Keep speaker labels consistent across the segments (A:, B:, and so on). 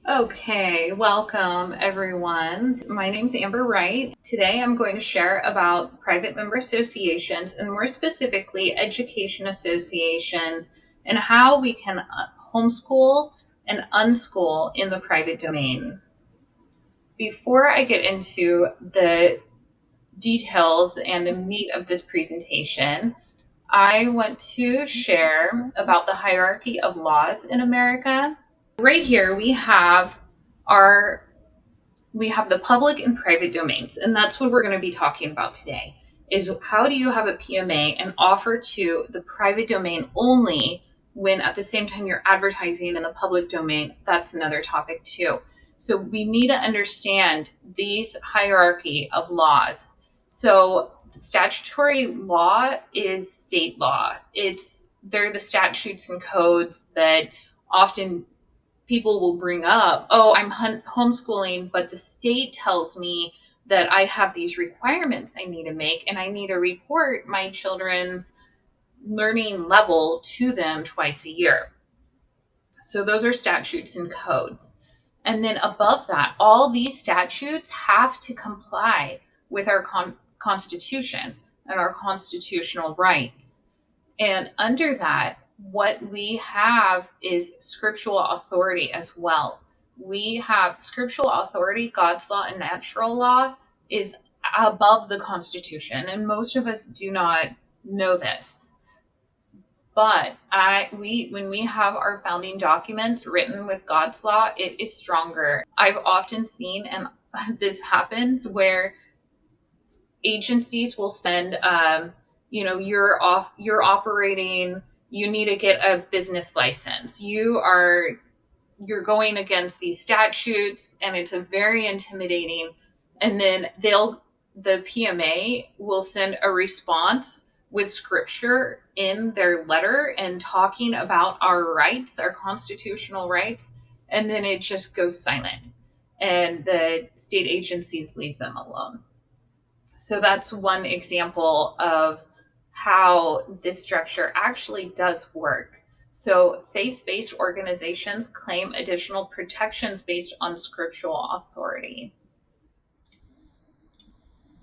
A: Okay, welcome everyone. My name's Amber Wright. Today I'm going to share about private member associations and more specifically education associations and how we can homeschool and unschool in the private domain. Before I get into the details and the meat of this presentation, I want to share about the hierarchy of laws in America. Right here our we have the public and private domains, and that's what we're going to be talking about today. Is how do you have a PMA and offer to the private domain only when at the same time you're advertising in the public domain? That's another topic too. So we need to understand these hierarchy of laws. So statutory law is state law. They're the statutes and codes that often people will bring up, oh, I'm homeschooling, but the state tells me that I have these requirements I need to make, and I need to report my children's learning level to them twice a year. So those are statutes and codes. And then above that, all these statutes have to comply with our Constitution and our constitutional rights. And under that, what we have is scriptural authority as well. We have scriptural authority, God's law and natural law is above the Constitution, and most of us do not know this. But when we have our founding documents written with God's law, it is stronger. I've often seen, and this happens, where agencies will send you're operating, you need to get a business license, you're going against these statutes, and it's a very intimidating. And then the PMA will send a response with scripture in their letter and talking about our rights, our constitutional rights, and then it just goes silent and the state agencies leave them alone. So that's one example of how this structure actually does work. So faith-based organizations claim additional protections based on scriptural authority.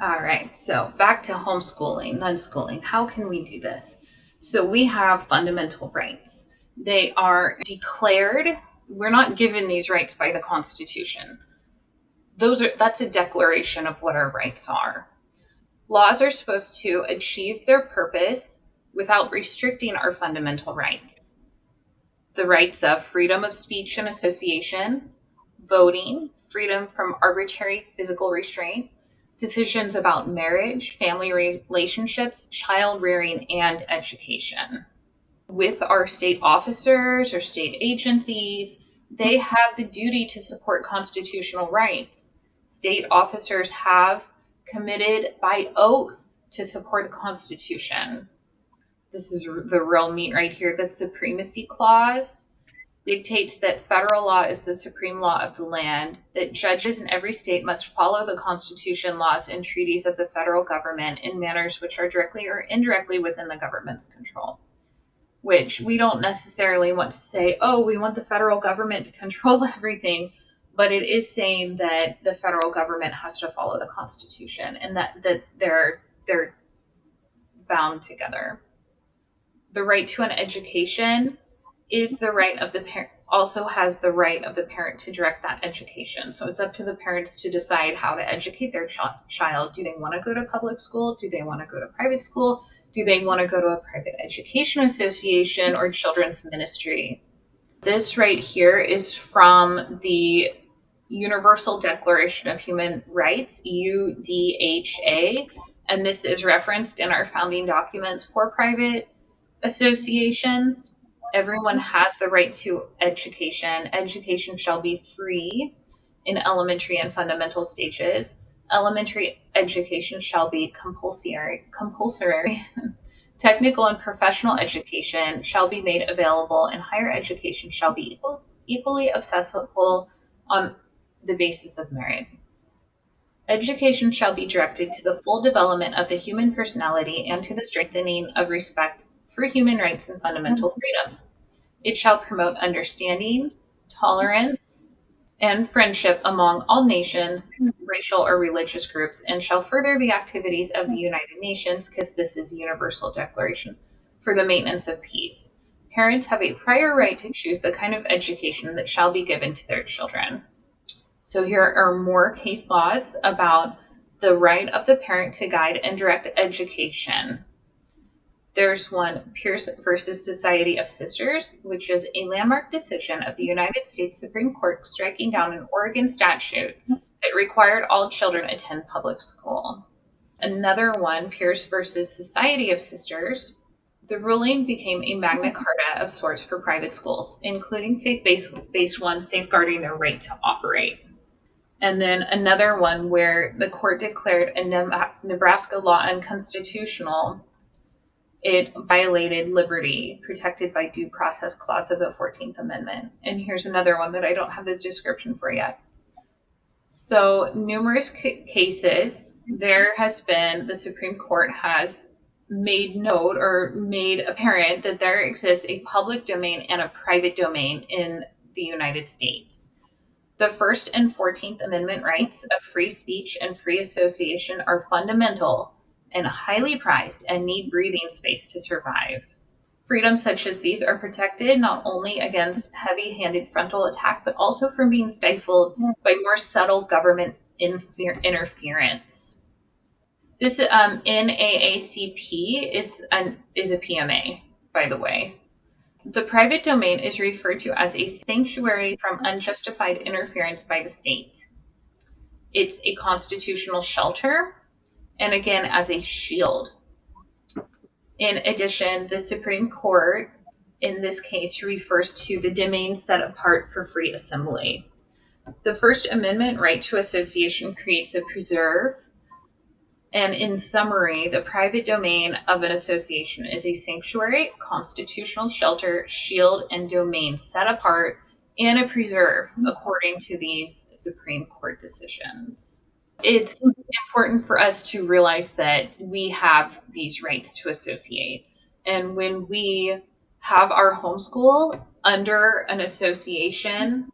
A: All right, so back to homeschooling, unschooling. How can we do this? So we have fundamental rights. They are declared. We're not given these rights by the Constitution. That's a declaration of what our rights are. Laws are supposed to achieve their purpose without restricting our fundamental rights. The rights of freedom of speech and association, voting, freedom from arbitrary physical restraint, decisions about marriage, family relationships, child rearing, and education. With our state officers or state agencies, they have the duty to support constitutional rights. State officers have committed by oath to support the Constitution. This is the real meat right here. The Supremacy Clause dictates that federal law is the supreme law of the land, that judges in every state must follow the Constitution, laws, and treaties of the federal government in manners which are directly or indirectly within the government's control. Which we don't necessarily want to say, oh, we want the federal government to control everything, but it is saying that the federal government has to follow the Constitution and that they're bound together. The right to an education is the right of the parent, also has the right of the parent to direct that education. So it's up to the parents to decide how to educate their child. Do they want to go to public school? Do they want to go to private school? Do they want to go to a private education association or children's ministry? This right here is from the Universal Declaration of Human Rights, UDHA, and this is referenced in our founding documents for private associations. Everyone has the right to education. Education shall be free in elementary and fundamental stages. Elementary education shall be compulsory. Technical and professional education shall be made available, and higher education shall be equally accessible on the basis of merit. Education shall be directed to the full development of the human personality and to the strengthening of respect for human rights and fundamental freedoms. It shall promote understanding, tolerance, and friendship among all nations, racial or religious groups, and shall further the activities of the United Nations, because this is a universal declaration, for the maintenance of peace. Parents have a prior right to choose the kind of education that shall be given to their children. So here are more case laws about the right of the parent to guide and direct education. There's one, Pierce versus Society of Sisters, which is a landmark decision of the United States Supreme Court striking down an Oregon statute that required all children attend public school. Another one, Pierce versus Society of Sisters. The ruling became a Magna Carta of sorts for private schools, including faith-based ones safeguarding their right to operate. And then another one where the court declared a Nebraska law unconstitutional. It violated liberty protected by due process clause of the 14th Amendment. And here's another one that I don't have the description for yet. So numerous cases, there has been, the Supreme Court has made note or made apparent that there exists a public domain and a private domain in the United States. The First and 14th Amendment rights of free speech and free association are fundamental and highly prized and need breathing space to survive. Freedoms such as these are protected not only against heavy-handed frontal attack, but also from being stifled by more subtle government interference. This NAACP is a PMA, by the way. The private domain is referred to as a sanctuary from unjustified interference by the state. It's a constitutional shelter, and again, as a shield. In addition, the Supreme Court, in this case, refers to the domain set apart for free assembly. The First Amendment right to association creates a preserve, and in summary, the private domain of an association is a sanctuary, constitutional shelter, shield, and domain set apart and a preserve according to these Supreme Court decisions. It's important for us to realize that we have these rights to associate. And when we have our homeschool under an association,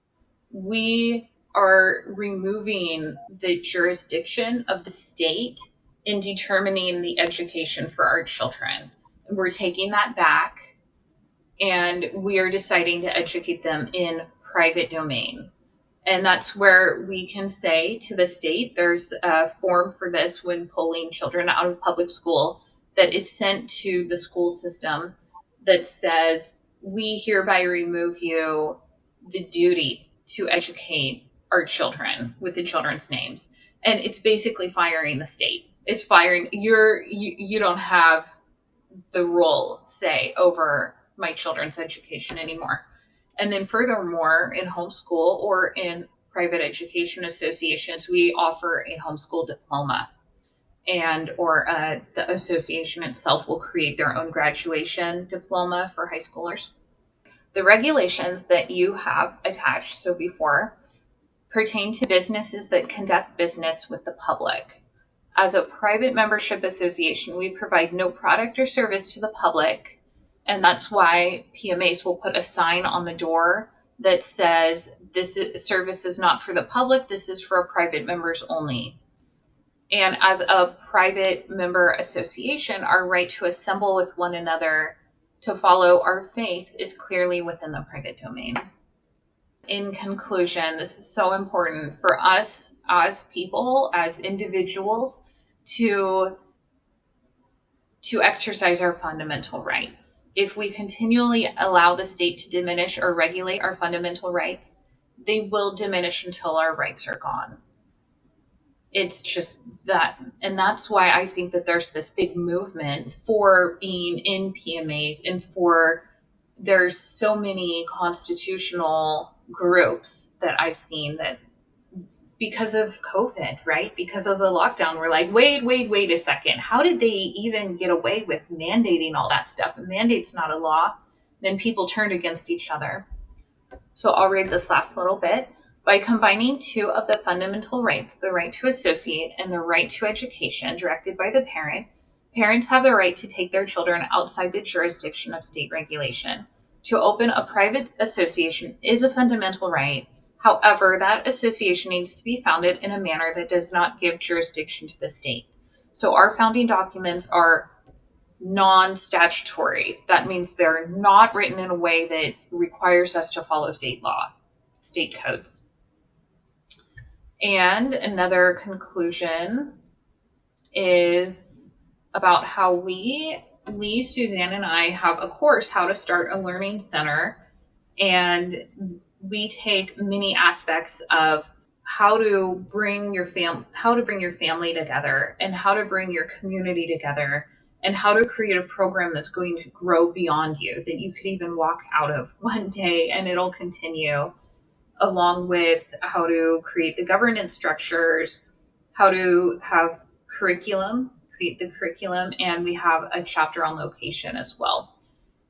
A: we are removing the jurisdiction of the state in determining the education for our children. We're taking that back, and we are deciding to educate them in private domain. And that's where we can say to the state, there's a form for this when pulling children out of public school that is sent to the school system that says, we hereby remove you the duty to educate our children with the children's names. And it's basically firing the state. It's firing, you don't have the role, say, over my children's education anymore. And then furthermore, in homeschool or in private education associations, we offer a homeschool diploma, or the association itself will create their own graduation diploma for high schoolers. The regulations that you have attached, so before, pertain to businesses that conduct business with the public. As a private membership association, we provide no product or service to the public. And that's why PMAs will put a sign on the door that says, service is not for the public, this is for private members only. And as a private member association, our right to assemble with one another to follow our faith is clearly within the private domain. In conclusion, this is so important for us as people, as individuals, to exercise our fundamental rights. If we continually allow the state to diminish or regulate our fundamental rights, they will diminish until our rights are gone. It's just that. And that's why I think that there's this big movement for being in PMAs and there's so many constitutional groups that I've seen that because of COVID, right? Because of the lockdown, we're like, wait a second. How did they even get away with mandating all that stuff? A mandate's not a law. Then people turned against each other. So I'll read this last little bit. By combining two of the fundamental rights, the right to associate and the right to education directed by the parent, parents have the right to take their children outside the jurisdiction of state regulation. To open a private association is a fundamental right. However, that association needs to be founded in a manner that does not give jurisdiction to the state. So our founding documents are non-statutory. That means they're not written in a way that requires us to follow state law, state codes. And another conclusion is about how Lee, Suzanne, and I have a course, How to Start a Learning Center, and we take many aspects of how to bring your family together, and how to bring your community together, and how to create a program that's going to grow beyond you, that you could even walk out of one day and it'll continue, along with how to create the governance structures, how to have create the curriculum, and we have a chapter on location as well.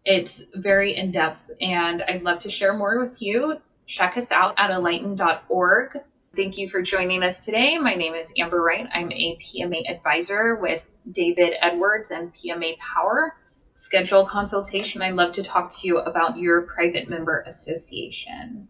A: It's very in depth, and I'd love to share more with you. Check us out at alighten.org. Thank you for joining us today. My name is Amber Wright. I'm a PMA advisor with David Edwards and PMA Power. Schedule consultation. I'd love to talk to you about your private member association.